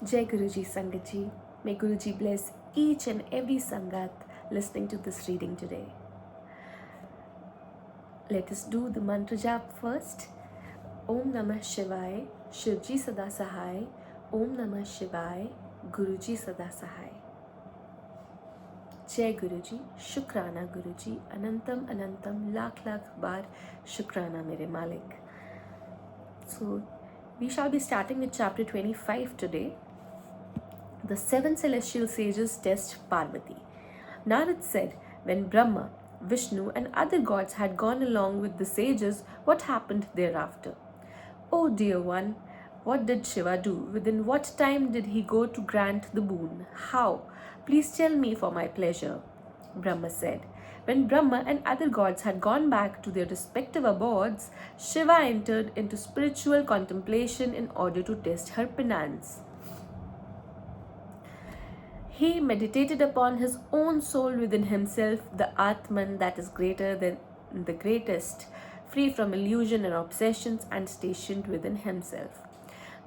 Jai Guruji Sangat ji. May Guruji bless each and every Sangat listening to this reading today. Let us do the mantra jap first. Om Namah Shivaya, Shivji Sada Sahai. Om Namah Shivaya, Guruji Sada Sahai. Jai Guruji, Shukrana Guruji, Anantam Anantam, Lakh Lakh Bar, Shukrana Mere Malik. So, we shall be starting with chapter 25 today. The seven celestial sages test Parvati. Narad said, when Brahma, Vishnu and other gods had gone along with the sages, what happened thereafter? O dear one, what did Shiva do? Within what time did he go to grant the boon? How? Please tell me for my pleasure. Brahma said, when Brahma and other gods had gone back to their respective abodes, Shiva entered into spiritual contemplation in order to test her penance. He meditated upon his own soul within himself, the Atman that is greater than the greatest, free from illusion and obsessions and stationed within himself.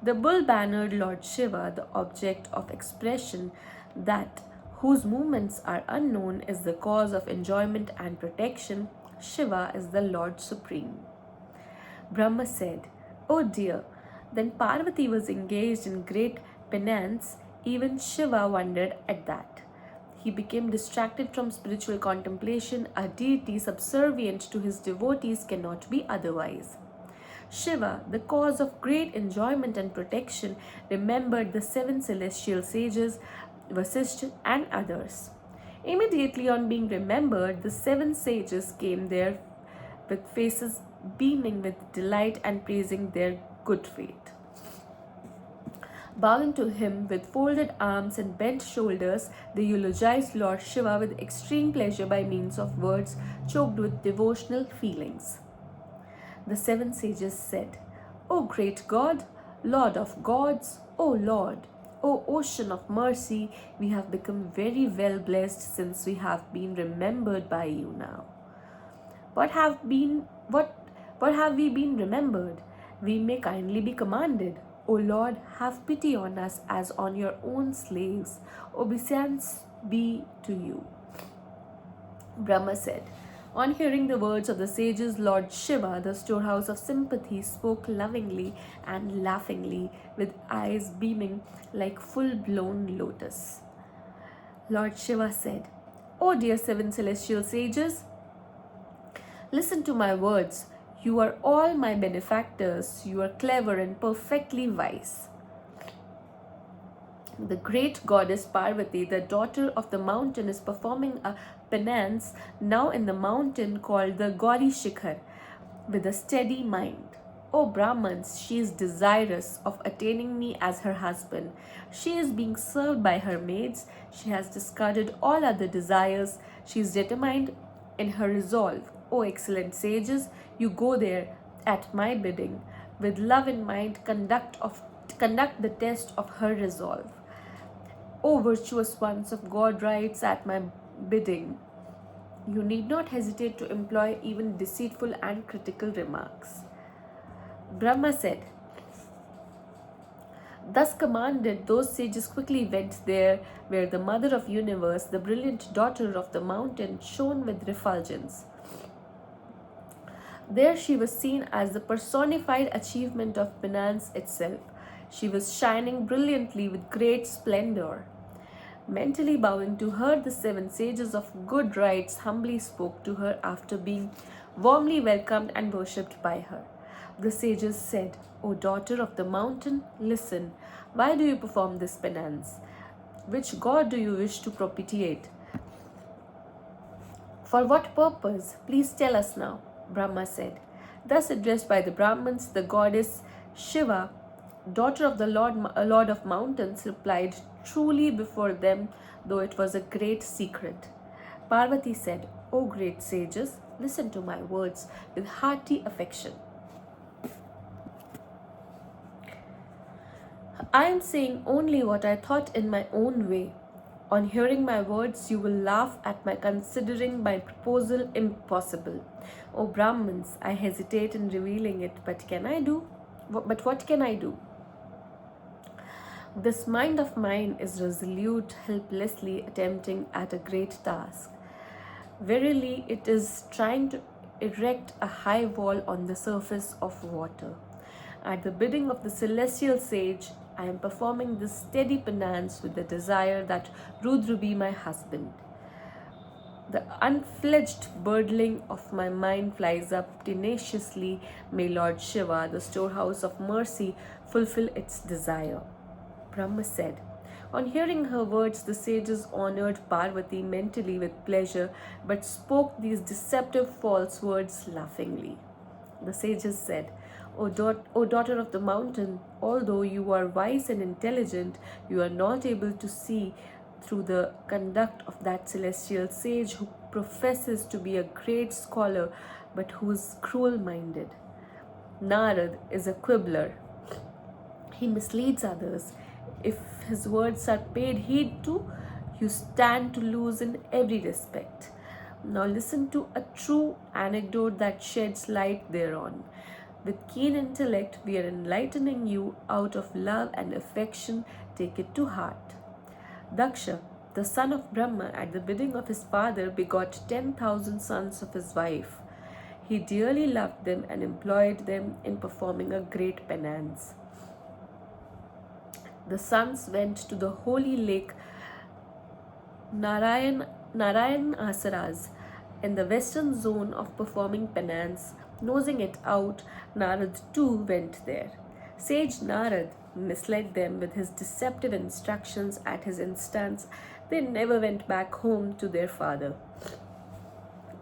The bull-bannered Lord Shiva, the object of expression that whose movements are unknown, is the cause of enjoyment and protection. Shiva is the Lord Supreme. Brahma said, oh dear, then Parvati was engaged in great penance. Even Shiva wondered at that. He became distracted from spiritual contemplation. A deity subservient to his devotees cannot be otherwise. Shiva, the cause of great enjoyment and protection, remembered the seven celestial sages, Vashishta and others. Immediately on being remembered, the seven sages came there with faces beaming with delight and praising their good fate. Bowing to him with folded arms and bent shoulders, they eulogized Lord Shiva with extreme pleasure by means of words choked with devotional feelings. The seven sages said, O great God, Lord of gods, O Lord, O ocean of mercy, we have become very well blessed since we have been remembered by you now. What have we been remembered? We may kindly be commanded. O Lord, have pity on us as on your own slaves. Obeisance be to you. Brahma said, on hearing the words of the sages, Lord Shiva, the storehouse of sympathy, spoke lovingly and laughingly, with eyes beaming like full-blown lotus. Lord Shiva said, O dear seven celestial sages, listen to my words. You are all my benefactors. You are clever and perfectly wise. The great goddess Parvati, the daughter of the mountain, is performing a penance now in the mountain called the Gauri Shikhar with a steady mind. O Brahmins, she is desirous of attaining me as her husband. She is being served by her maids. She has discarded all other desires. She is determined in her resolve. O excellent sages, you go there at my bidding. With love in mind, conduct the test of her resolve. O virtuous ones of God rights at my bidding. You need not hesitate to employ even deceitful and critical remarks. Brahma said, thus commanded, those sages quickly went there where the mother of universe, the brilliant daughter of the mountain, shone with refulgence. There she was seen as the personified achievement of penance itself. She was shining brilliantly with great splendor. Mentally bowing to her, the seven sages of good rights humbly spoke to her after being warmly welcomed and worshipped by her. The sages said, O daughter of the mountain, listen. Why do you perform this penance? Which god do you wish to propitiate? For what purpose? Please tell us now. Brahma said. Thus addressed by the Brahmins, the goddess Shiva, daughter of the Lord of mountains, replied truly before them, though it was a great secret. Parvati said, O great sages, listen to my words with hearty affection. I am saying only what I thought in my own way. On hearing my words, you will laugh at my considering my proposal impossible. O Brahmins, I hesitate in revealing it, but what can I do? This mind of mine is resolute, helplessly attempting at a great task. Verily, it is trying to erect a high wall on the surface of water. At the bidding of the celestial sage, I am performing this steady penance with the desire that Rudra be my husband. The unfledged birdling of my mind flies up tenaciously. May Lord Shiva, the storehouse of mercy, fulfill its desire. Brahma said. On hearing her words, the sages honored Parvati mentally with pleasure, but spoke these deceptive false words laughingly. The sages said, O daughter of the mountain, although you are wise and intelligent, you are not able to see through the conduct of that celestial sage who professes to be a great scholar but who is cruel minded. Narad is a quibbler. He misleads others. If his words are paid heed to, you stand to lose in every respect. Now listen to a true anecdote that sheds light thereon. With keen intellect, we are enlightening you out of love and affection. Take it to heart. Daksha, the son of Brahma, at the bidding of his father, begot 10,000 sons of his wife. He dearly loved them and employed them in performing a great penance. The sons went to the holy lake Narayan Asaras in the western zone of performing penance. Nosing it out, Narad too went there. Sage Narad misled them with his deceptive instructions at his instance. They never went back home to their father.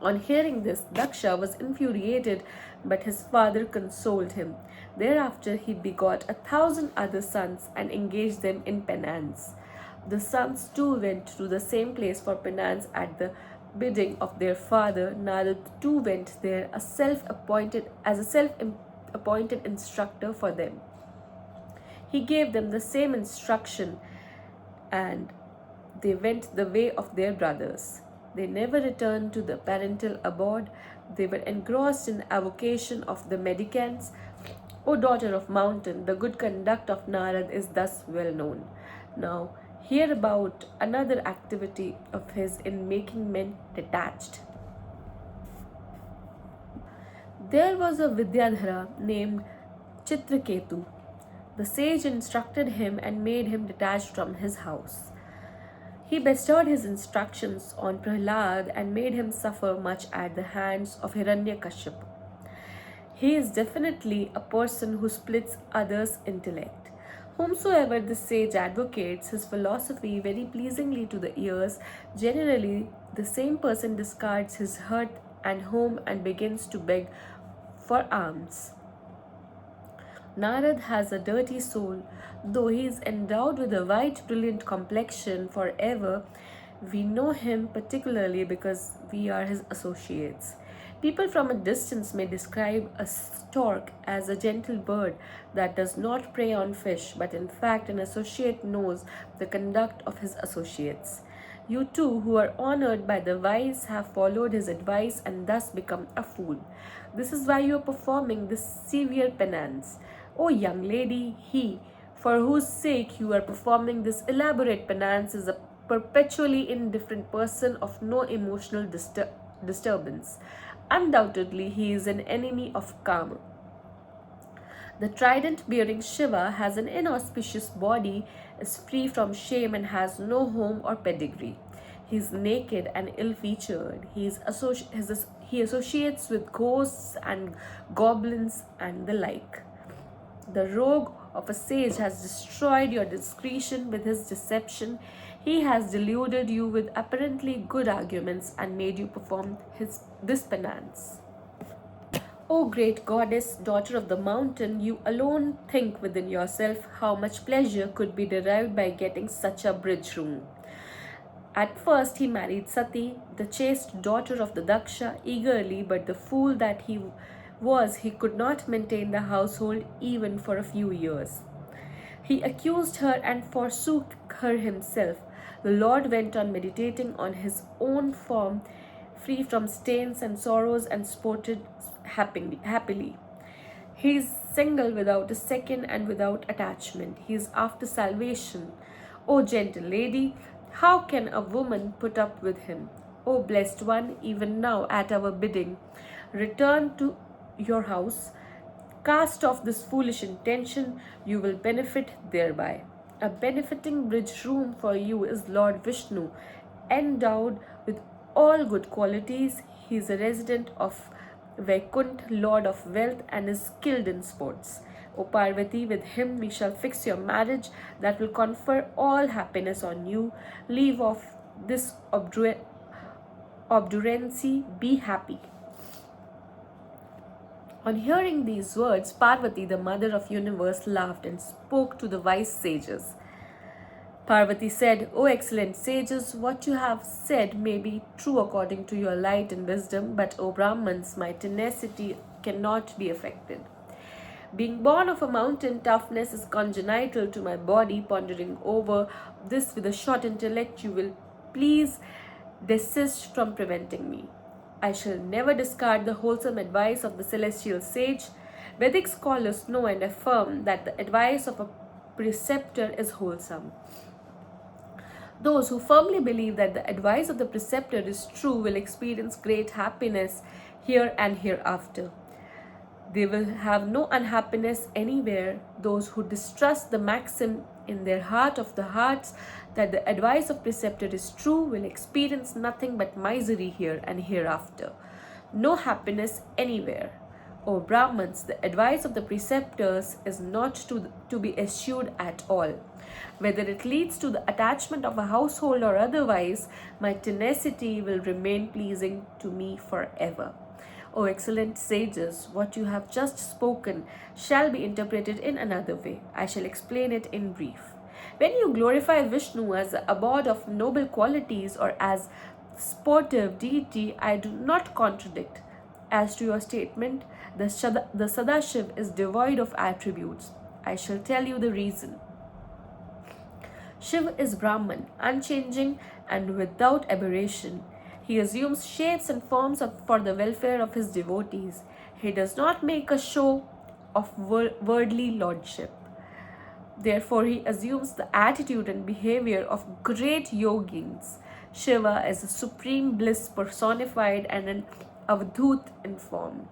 On hearing this, Daksha was infuriated, but his father consoled him. Thereafter, he begot 1,000 other sons and engaged them in penance. The sons too went to the same place for penance at the bidding of their father. Narad too went there as a self-appointed instructor for them. He gave them the same instruction, and they went the way of their brothers. They never returned to the parental abode. They were engrossed in avocation of the mendicants. O daughter of mountain, the good conduct of Narad is thus well known. Now, hear about another activity of his in making men detached. There was a Vidyadhara named Chitraketu. The sage instructed him and made him detached from his house. He bestowed his instructions on Prahlad and made him suffer much at the hands of Hiranyakashipu. He is definitely a person who splits others' intellect. Whomsoever this sage advocates his philosophy very pleasingly to the ears, generally the same person discards his hearth and home and begins to beg for alms. Narad has a dirty soul. Though he is endowed with a white, brilliant complexion forever, we know him particularly because we are his associates. People from a distance may describe a stork as a gentle bird that does not prey on fish, but in fact, an associate knows the conduct of his associates. You too, who are honored by the wise, have followed his advice and thus become a fool. This is why you are performing this severe penance. O young lady, he for whose sake you are performing this elaborate penance is a perpetually indifferent person of no emotional disturbance. Undoubtedly, he is an enemy of Kama. The trident bearing Shiva has an inauspicious body, is free from shame, and has no home or pedigree. He is naked and ill featured. He associates with ghosts and goblins and the like. The rogue of a sage has destroyed your discretion with his deception. He has deluded you with apparently good arguments and made you perform this penance. O great goddess, daughter of the mountain, you alone think within yourself how much pleasure could be derived by getting such a bridge room. At first he married Sati, the chaste daughter of the Daksha, eagerly, but the fool that he was, he could not maintain the household even for a few years. He accused her and forsook her himself. The Lord went on meditating on his own form, free from stains and sorrows, and sported happily. He is single without a second and without attachment. He is after salvation. O gentle lady, how can a woman put up with him? O blessed one, even now at our bidding, return to your house. Cast off this foolish intention, you will benefit thereby. A benefiting bridge room for you is Lord Vishnu, endowed with all good qualities. He is a resident of Vaikunt, Lord of wealth, and is skilled in sports. O Parvati, with him we shall fix your marriage that will confer all happiness on you. Leave off this obduracy, be happy. On hearing these words, Parvati, the mother of universe, laughed and spoke to the wise sages. Parvati said, O excellent sages, what you have said may be true according to your light and wisdom, but O Brahmins, my tenacity cannot be affected. Being born of a mountain, toughness is congenital to my body. Pondering over this with a short intellect, you will please desist from preventing me. I shall never discard the wholesome advice of the celestial sage. Vedic scholars know and affirm that the advice of a preceptor is wholesome. Those who firmly believe that the advice of the preceptor is true will experience great happiness here and hereafter. They will have no unhappiness anywhere. Those who distrust the maxim in their heart of the hearts that the advice of preceptor is true will experience nothing but misery here and hereafter. No happiness anywhere. O Brahmins, the advice of the preceptors is not to be eschewed at all. Whether it leads to the attachment of a household or otherwise, my tenacity will remain pleasing to me forever. O excellent sages, what you have just spoken shall be interpreted in another way. I shall explain it in brief. When you glorify Vishnu as the abode of noble qualities or as sportive deity, I do not contradict. As to your statement, the Sadashiv is devoid of attributes. I shall tell you the reason. Shiv is Brahman, unchanging and without aberration. He assumes shapes and forms for the welfare of his devotees. He does not make a show of worldly lordship. Therefore, he assumes the attitude and behavior of great yogins. Shiva is a supreme bliss personified and an avadhut in form.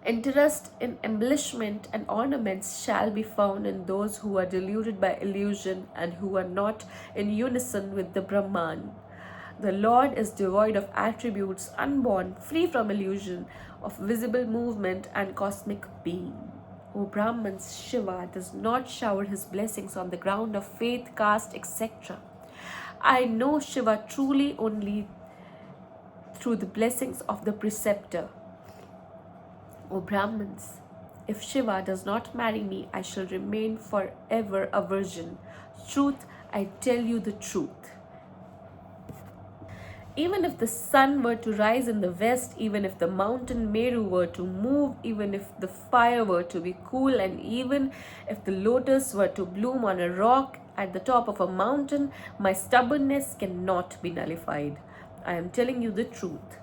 Interest in embellishment and ornaments shall be found in those who are deluded by illusion and who are not in unison with the Brahman. The Lord is devoid of attributes, unborn, free from illusion of visible movement and cosmic being. O Brahmins, Shiva does not shower his blessings on the ground of faith, caste, etc. I know Shiva truly only through the blessings of the preceptor. O Brahmins, if Shiva does not marry me, I shall remain forever a virgin. Truth, I tell you the truth. Even if the sun were to rise in the west, even if the mountain Meru were to move, even if the fire were to be cool, and even if the lotus were to bloom on a rock at the top of a mountain, my stubbornness cannot be nullified. I am telling you the truth.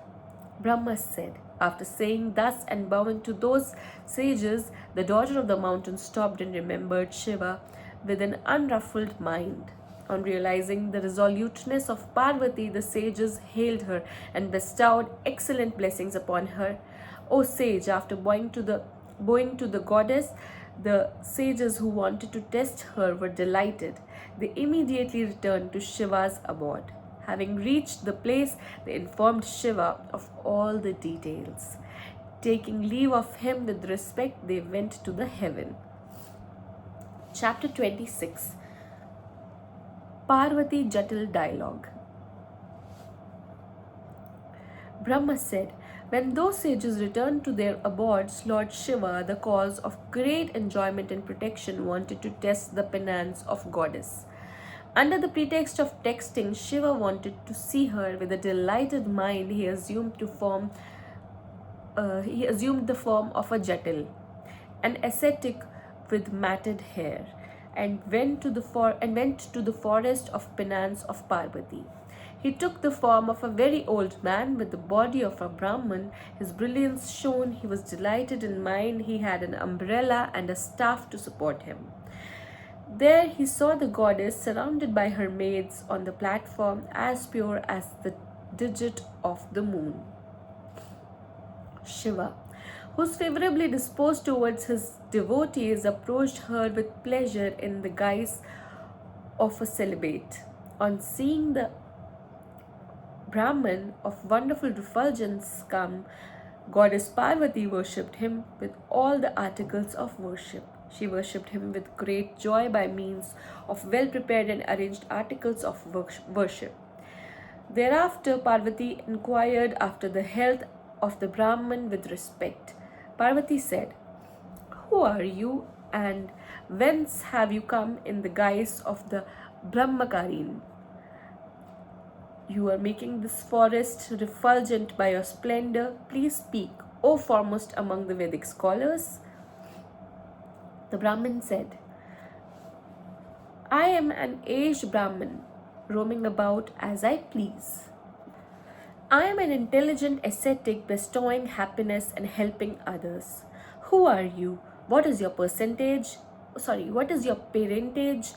Brahma said. After saying thus and bowing to those sages, the daughter of the mountain stopped and remembered Shiva with an unruffled mind. On realizing the resoluteness of Parvati, the sages hailed her and bestowed excellent blessings upon her. O sage, after bowing to the goddess, the sages who wanted to test her were delighted. They immediately returned to Shiva's abode. Having reached the place, they informed Shiva of all the details. Taking leave of him with respect, they went to the heaven. Chapter 26. Parvati Jatila Dialogue. Brahma said, when those sages returned to their abodes, Lord Shiva, the cause of great enjoyment and protection, wanted to test the penance of goddess. Under the pretext of texting, Shiva wanted to see her. With a delighted mind, he assumed the form of a Jatil, an ascetic with matted hair, and went to the forest of penance of Parvati. He took the form of a very old man with the body of a Brahmin. His brilliance shone. He was delighted in mind. He had an umbrella and a staff to support him. There he saw the goddess surrounded by her maids on the platform, as pure as the digit of the moon. Shiva, who was favorably disposed towards his devotees, approached her with pleasure in the guise of a celibate. On seeing the Brahmin of wonderful refulgence come, Goddess Parvati worshipped him with all the articles of worship. She worshipped him with great joy by means of well prepared and arranged articles of worship. Thereafter, Parvati inquired after the health of the Brahmin with respect. Parvati said, "Who are you, and whence have you come in the guise of the Brahmacharin? You are making this forest refulgent by your splendor. Please speak, O foremost among the Vedic scholars." The Brahmin said, "I am an aged Brahmin, roaming about as I please. I am an intelligent ascetic, bestowing happiness and helping others. Who are you? What is your percentage? What is your parentage?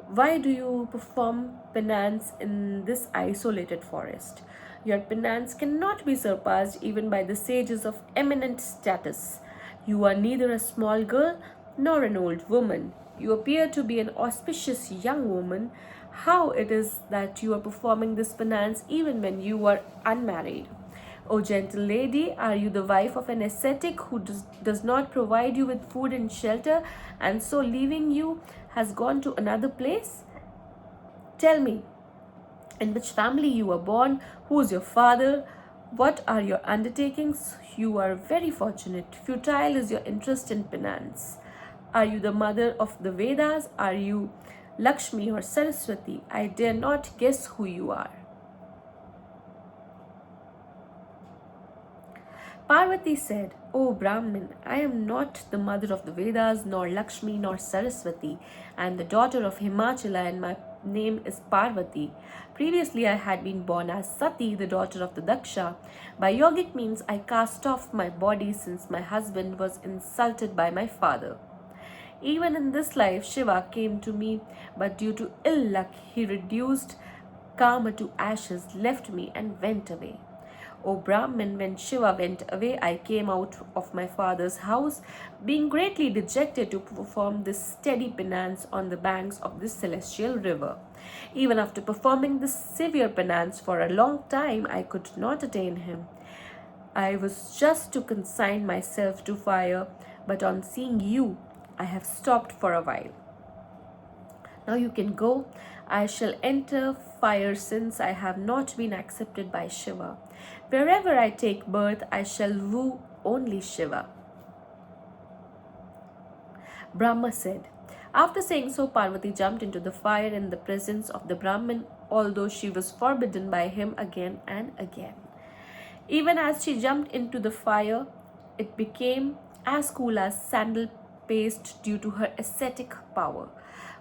Why do you perform penance in this isolated forest? Your penance cannot be surpassed even by the sages of eminent status. You are neither a small girl nor an old woman. You appear to be an auspicious young woman. How it is that you are performing this penance even when you are unmarried? O gentle lady, are you the wife of an ascetic who does not provide you with food and shelter, and so leaving you has gone to another place? Tell me, in which family you were born, who is your father, what are your undertakings? You are very fortunate. Futile is your interest in penance. Are you the mother of the Vedas? Are you Lakshmi or Saraswati? I dare not guess who you are." Parvati said, "O Brahmin, I am not the mother of the Vedas, nor Lakshmi, nor Saraswati. I am the daughter of Himachala, and my name is Parvati. Previously, I had been born as Sati, the daughter of the Daksha. By yogic means, I cast off my body since my husband was insulted by my father. Even in this life, Shiva came to me, but due to ill luck, he reduced Kama to ashes, left me, and went away. O Brahmin, when Shiva went away, I came out of my father's house, being greatly dejected, to perform this steady penance on the banks of this celestial river. Even after performing this severe penance for a long time, I could not attain him. I was just to consign myself to fire, but on seeing you, I have stopped for a while. Now you can go. I shall enter fire since I have not been accepted by Shiva. Wherever I take birth, I shall woo only Shiva." Brahma said. After saying so, Parvati jumped into the fire in the presence of the Brahmin, although she was forbidden by him again and again. Even as she jumped into the fire, it became as cool as sandal paste due to her ascetic power.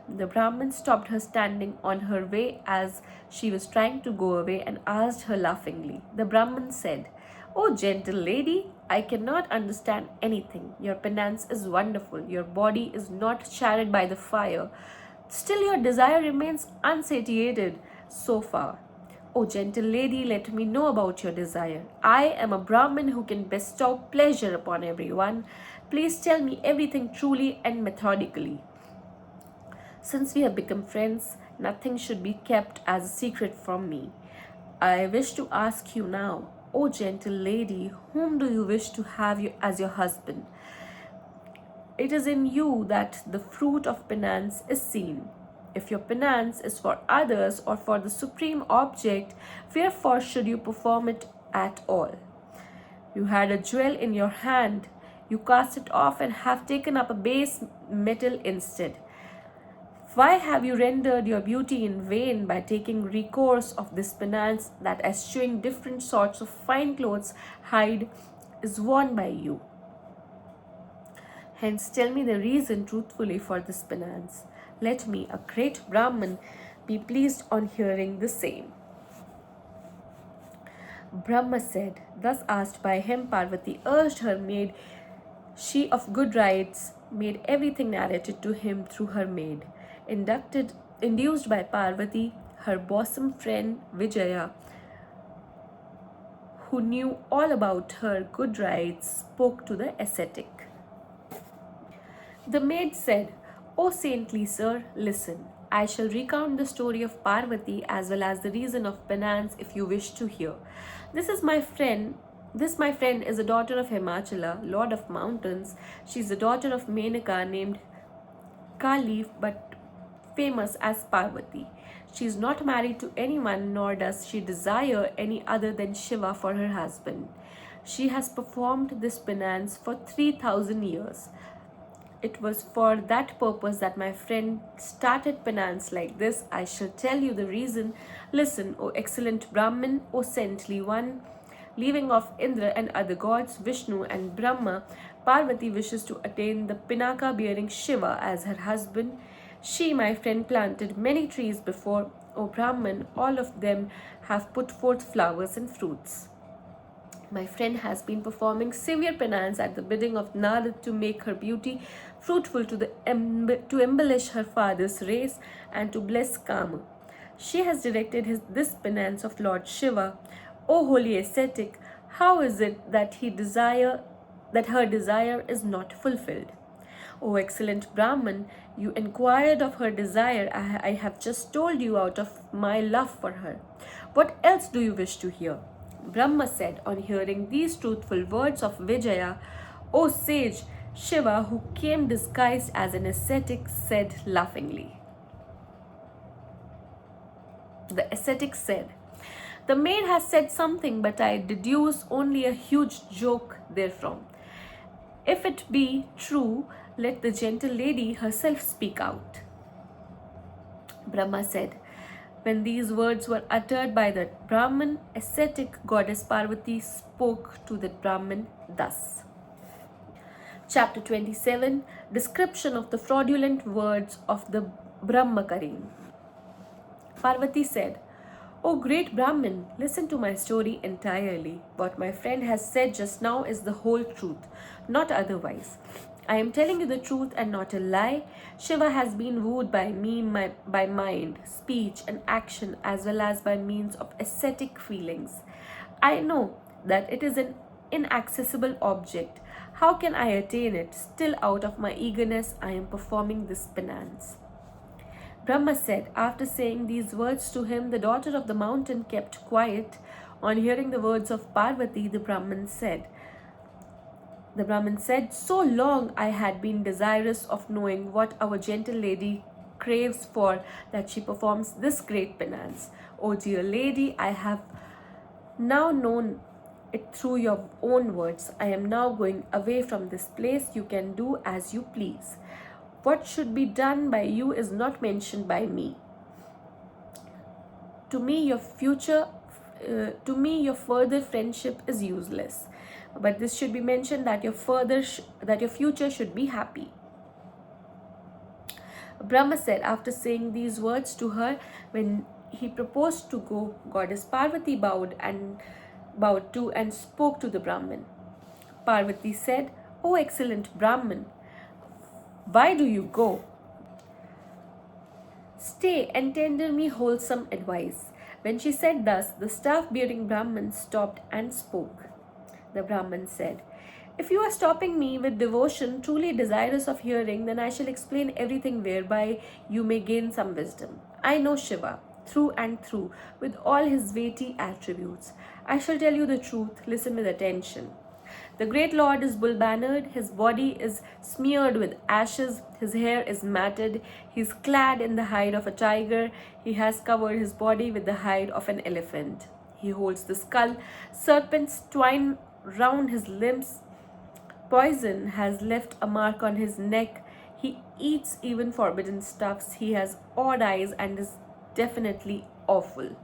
The Brahmin stopped her standing on her way as she was trying to go away and asked her laughingly. The Brahmin said, "O gentle lady, I cannot understand anything. Your penance is wonderful. Your body is not charred by the fire. Still, your desire remains unsatiated so far. O gentle lady, let me know about your desire. I am a Brahmin who can bestow pleasure upon everyone. Please tell me everything truly and methodically. Since we have become friends, nothing should be kept as a secret from me. I wish to ask you now, O gentle lady, whom do you wish to have as your husband? It is in you that the fruit of penance is seen. If your penance is for others or for the supreme object, wherefore should you perform it at all? You had a jewel in your hand. You cast it off and have taken up a base metal instead. Why have you rendered your beauty in vain by taking recourse of this penance that, eschewing different sorts of fine clothes, hide is worn by you? Hence tell me the reason truthfully for this penance. Let me, a great Brahmin, be pleased on hearing the same." Brahma said, thus asked by him, Parvati urged her maid, she of good rights, made everything narrated to him through her maid. Induced by Parvati, her bosom friend Vijaya, who knew all about her good rights, spoke to the ascetic. The maid said, O saintly sir, listen. I shall recount the story of Parvati as well as the reason of penance if you wish to hear. This is my friend. This, my friend, is a daughter of Himachala, lord of mountains. She is the daughter of Menaka, named Kali, but famous as Parvati. She is not married to anyone, nor does she desire any other than Shiva for her husband. She has performed this penance for 3,000 years. It was for that purpose that my friend started penance like this. I shall tell you the reason. Listen, O excellent Brahmin, O saintly one. Leaving off Indra and other gods, Vishnu and Brahma, Parvati wishes to attain the Pinaka bearing Shiva as her husband. She, my friend, planted many trees before, O Brahman. All of them have put forth flowers and fruits. My friend has been performing severe penance at the bidding of Narad to make her beauty fruitful to embellish her father's race and to bless Kama. She has directed this penance of Lord Shiva. O holy ascetic, how is it that her desire is not fulfilled? O excellent Brahman, you inquired of her desire. I have just told you out of my love for her. What else do you wish to hear? Brahma said, on hearing these truthful words of Vijaya, O sage, Shiva, who came disguised as an ascetic, said laughingly. The ascetic said, the maid has said something, but I deduce only a huge joke therefrom. If it be true, let the gentle lady herself speak out. Brahma said, when these words were uttered by the Brahmin, ascetic goddess Parvati spoke to the Brahmin thus. Chapter 27, description of the fraudulent words of the Brahmakarin. Parvati said, O great Brahmin, listen to my story entirely. What my friend has said just now is the whole truth, not otherwise. I am telling you the truth and not a lie. Shiva has been wooed by me by mind, speech and action as well as by means of ascetic feelings. I know that it is an inaccessible object. How can I attain it? Still out of my eagerness, I am performing this penance. Brahma said, after saying these words to him, the daughter of the mountain kept quiet. On hearing the words of Parvati, the Brahman said, so long I had been desirous of knowing what our gentle lady craves for that she performs this great penance. O dear lady, I have now known it through your own words. I am now going away from this place. You can do as you please. What should be done by you is not mentioned by me. To me, your further friendship is useless. But this should be mentioned that your future should be happy. Brahma said, after saying these words to her, when he proposed to go, goddess Parvati bowed to and spoke to the Brahmin. Parvati said, O excellent Brahmin, why do you go? Stay and tender me wholesome advice. When she said thus, the staff-bearing Brahmin stopped and spoke. The Brahman said, if you are stopping me with devotion, truly desirous of hearing, then I shall explain everything whereby you may gain some wisdom. I know Shiva, through and through, with all his weighty attributes. I shall tell you the truth. Listen with attention. The great Lord is bull-bannered, his body is smeared with ashes, his hair is matted, he is clad in the hide of a tiger, he has covered his body with the hide of an elephant. He holds the skull, serpents twine round his limbs, poison has left a mark on his neck, he eats even forbidden stuffs, he has odd eyes and is definitely awful.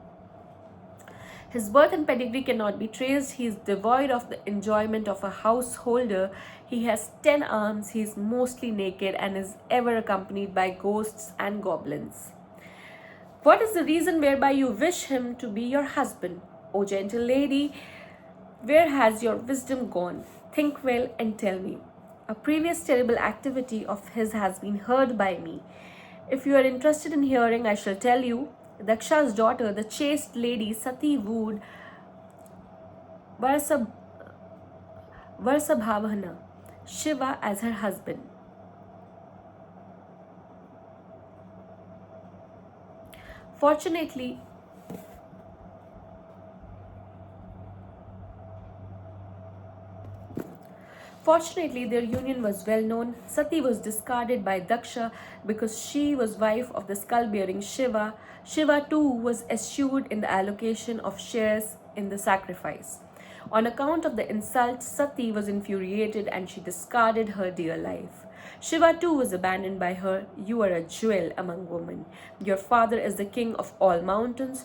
His birth and pedigree cannot be traced. He is devoid of the enjoyment of a householder. He has 10 arms. He is mostly naked and is ever accompanied by ghosts and goblins. What is the reason whereby you wish him to be your husband? O gentle lady, where has your wisdom gone? Think well and tell me. A previous terrible activity of his has been heard by me. If you are interested in hearing, I shall tell you. Daksha's daughter, the chaste lady Sati, wooed Varsab- Varsabhavana, Shiva as her husband. Fortunately, Fortunately, their union was well known. Sati was discarded by Daksha because she was wife of the skull-bearing Shiva. Shiva too was eschewed in the allocation of shares in the sacrifice. On account of the insult, Sati was infuriated and she discarded her dear life. Shiva too was abandoned by her. You are a jewel among women. Your father is the king of all mountains.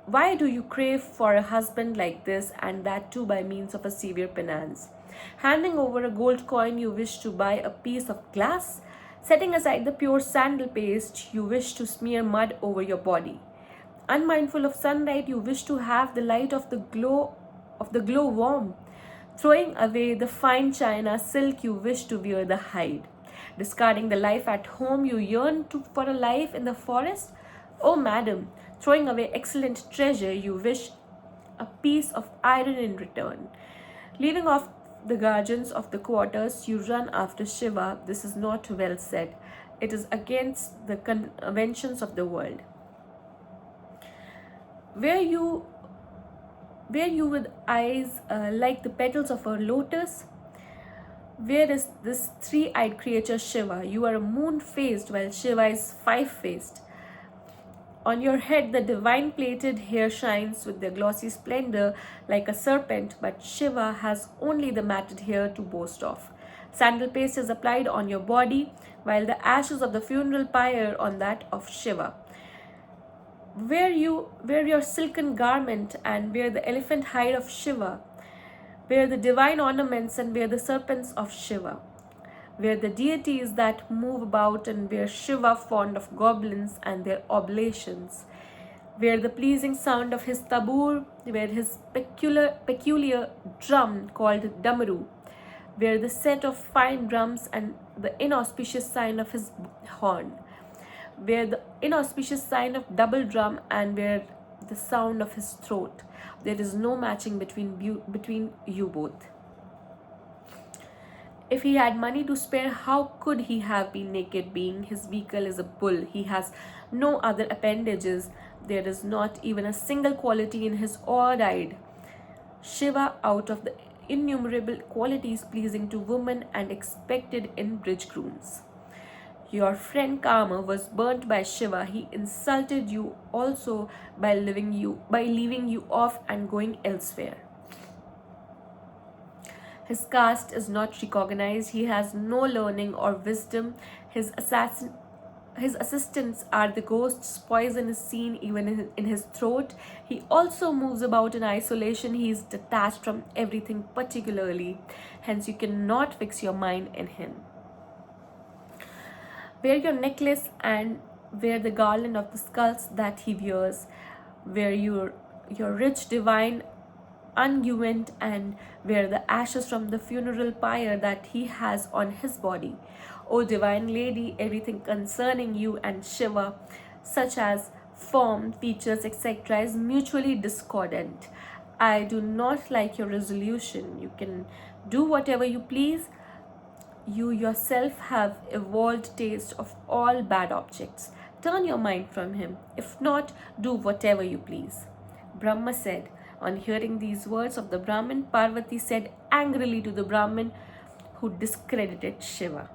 Why do you crave for a husband like this, and that too by means of a severe penance? Handing over a gold coin, you wish to buy a piece of glass. Setting aside the pure sandal paste, you wish to smear mud over your body. Unmindful of sunlight, you wish to have the light of the glow warm. Throwing away the fine china silk, you wish to wear the hide. Discarding the life at home, you yearn for a life in the forest. Oh, madam, throwing away excellent treasure, you wish a piece of iron in return. Leaving off the guardians of the quarters, you run after Shiva. This is not well said. It is against the conventions of the world. Where you with eyes like the petals of a lotus? Where is this three-eyed creature Shiva? You are moon-faced while Shiva is five-faced. On your head, the divine plaited hair shines with their glossy splendor like a serpent, but Shiva has only the matted hair to boast of. Sandal paste is applied on your body, while the ashes of the funeral pyre on that of Shiva. Wear your silken garment and wear the elephant hide of Shiva. Wear the divine ornaments and wear the serpents of Shiva. Where the deities that move about, and where Shiva fond of goblins and their oblations, where the pleasing sound of his tabur, where his peculiar drum called damaru, where the set of fine drums and the inauspicious sign of his horn, where the inauspicious sign of double drum and where the sound of his throat. There is no matching between you both. If he had money to spare, how could he have been naked, being his vehicle is a bull? He has no other appendages. There is not even a single quality in his odd-eyed Shiva out of the innumerable qualities pleasing to women and expected in bridegrooms. Your friend Kama was burnt by Shiva. He insulted you also by leaving you off and going elsewhere. His caste is not recognized. He has no learning or wisdom. His assistants are the ghosts. Poison is seen even in his throat. He also moves about in isolation. He is detached from everything particularly. Hence, you cannot fix your mind in him. Wear your necklace and wear the garland of the skulls that he wears. Wear your rich divine unguent and wear the ashes from the funeral pyre that he has on his body. O divine lady, everything concerning you and Shiva, such as form, features, etc., is mutually discordant. I do not like your resolution. You can do whatever you please. You yourself have evolved taste of all bad objects. Turn your mind from him. If not, do whatever you please. Brahma said. On hearing these words of the Brahmin, Parvati said angrily to the Brahmin who discredited Shiva,